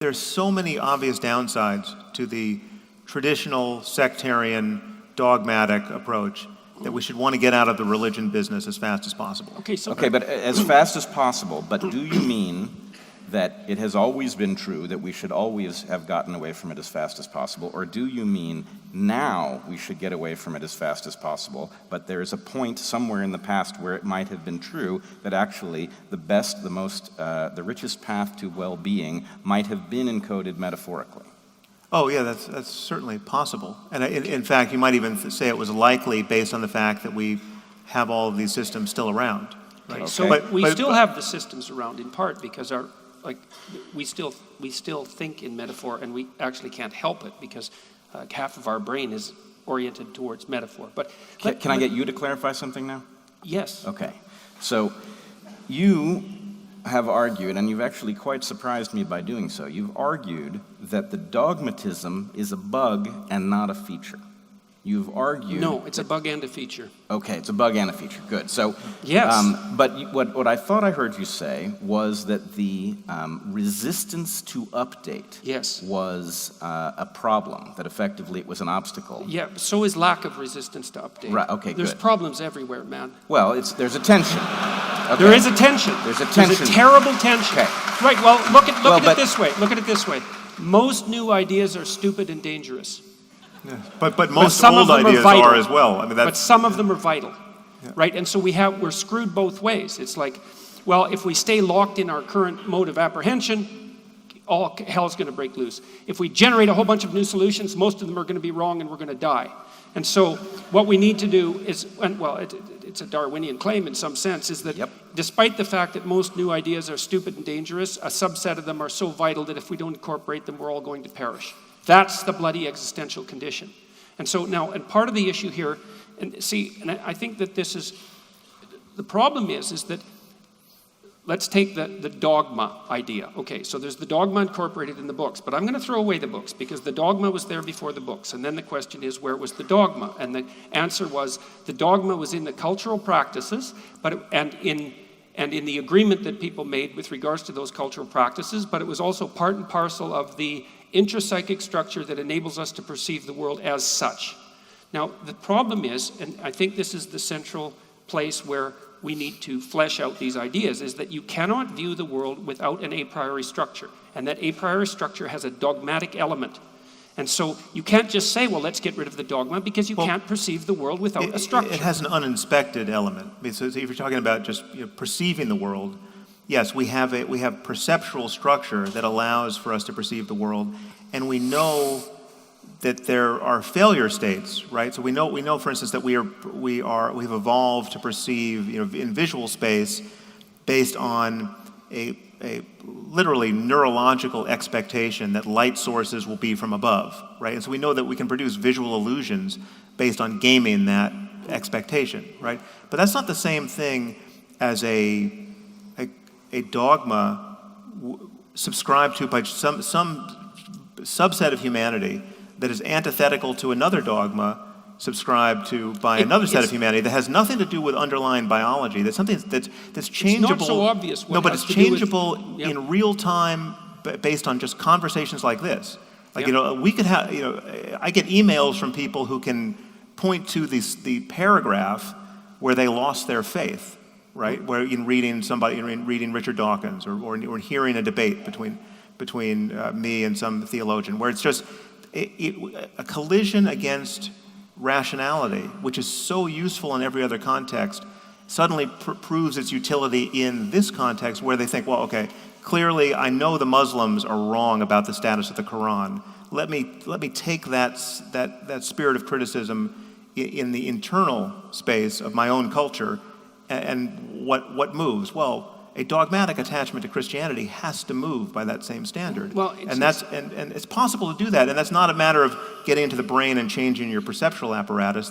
There's so many obvious downsides to the traditional sectarian dogmatic approach that we should want to get out of the religion business as fast as possible. Okay, but as fast as possible, but do you mean that it has always been true that we should always have gotten away from it as fast as possible, or do you mean now we should get away from it as fast as possible, but there is a point somewhere in the past where it might have been true that actually the best, the richest path to well-being might have been encoded metaphorically? Oh yeah, that's certainly possible. And in fact, you might even say it was likely based on the fact that we have all of these systems still around. Right? Okay. So we still have the systems around in part because we still think in metaphor, and we actually can't help it because half of our brain is oriented towards metaphor. But can I get you to clarify something now? Yes. Okay. So you have argued, and you've actually quite surprised me by doing so, you've argued that the dogmatism is a bug and not a feature. You've argued... No, it's a bug and a feature. Okay, it's a bug and a feature. Good. So, yes. But what I thought I heard you say was that the resistance to update was a problem, that effectively it was an obstacle. Yeah, so is lack of resistance to update. Right, okay, There's good. problems everywhere, man. Well, there's a tension. Okay. There is a tension. There's a tension. There's a terrible tension. Okay. Right, well, look at it this way. Look at it this way. Most new ideas are stupid and dangerous. Yeah. But most old ideas are as well. I mean, but some of them are vital, right? And so we're screwed both ways. It's like, well, if we stay locked in our current mode of apprehension, all hell's going to break loose. If we generate a whole bunch of new solutions, most of them are going to be wrong and we're going to die. And so what we need to do is, it's a Darwinian claim in some sense, is that despite the fact that most new ideas are stupid and dangerous, a subset of them are so vital that if we don't incorporate them, we're all going to perish. That's the bloody existential condition. And so now, and part of the issue here, and I think that this is, the problem is that, let's take the dogma idea. Okay, so there's the dogma incorporated in the books, but I'm going to throw away the books because the dogma was there before the books. And then the question is, where was the dogma? And the answer was, the dogma was in the cultural practices, and in the agreement that people made with regards to those cultural practices, but it was also part and parcel of the intrapsychic structure that enables us to perceive the world as such. Now, the problem is, and I think this is the central place where we need to flesh out these ideas, is that you cannot view the world without an a priori structure, and that a priori structure has a dogmatic element. And so you can't just say, well, let's get rid of the dogma, because you can't perceive the world without a structure. It has an uninspected element. I mean, so if you're talking about just perceiving the world, yes, we have perceptual structure that allows for us to perceive the world, and we know that there are failure states, right? So we know, for instance, that we've evolved to perceive, in visual space, based on a literally neurological expectation that light sources will be from above, right? And so we know that we can produce visual illusions based on gaming that expectation, right? But that's not the same thing as a dogma subscribed to by some subset of humanity that is antithetical to another dogma subscribed to by another set of humanity that has nothing to do with underlying biology. That's something that's changeable. It's not so obvious. No, but it's changeable in real time based on just conversations like this. Like, we could have, I get emails from people who can point to the paragraph where they lost their faith, right? Where in reading Richard Dawkins or hearing a debate between me and some theologian, where it's just a collision against rationality, which is so useful in every other context, suddenly proves its utility in this context where they think, well, okay, clearly I know the Muslims are wrong about the status of the Quran. Let me take that spirit of criticism in the internal space of my own culture, and what moves? Well, a dogmatic attachment to Christianity has to move by that same standard. Well, and it's possible to do that, and that's not a matter of getting into the brain and changing your perceptual apparatus.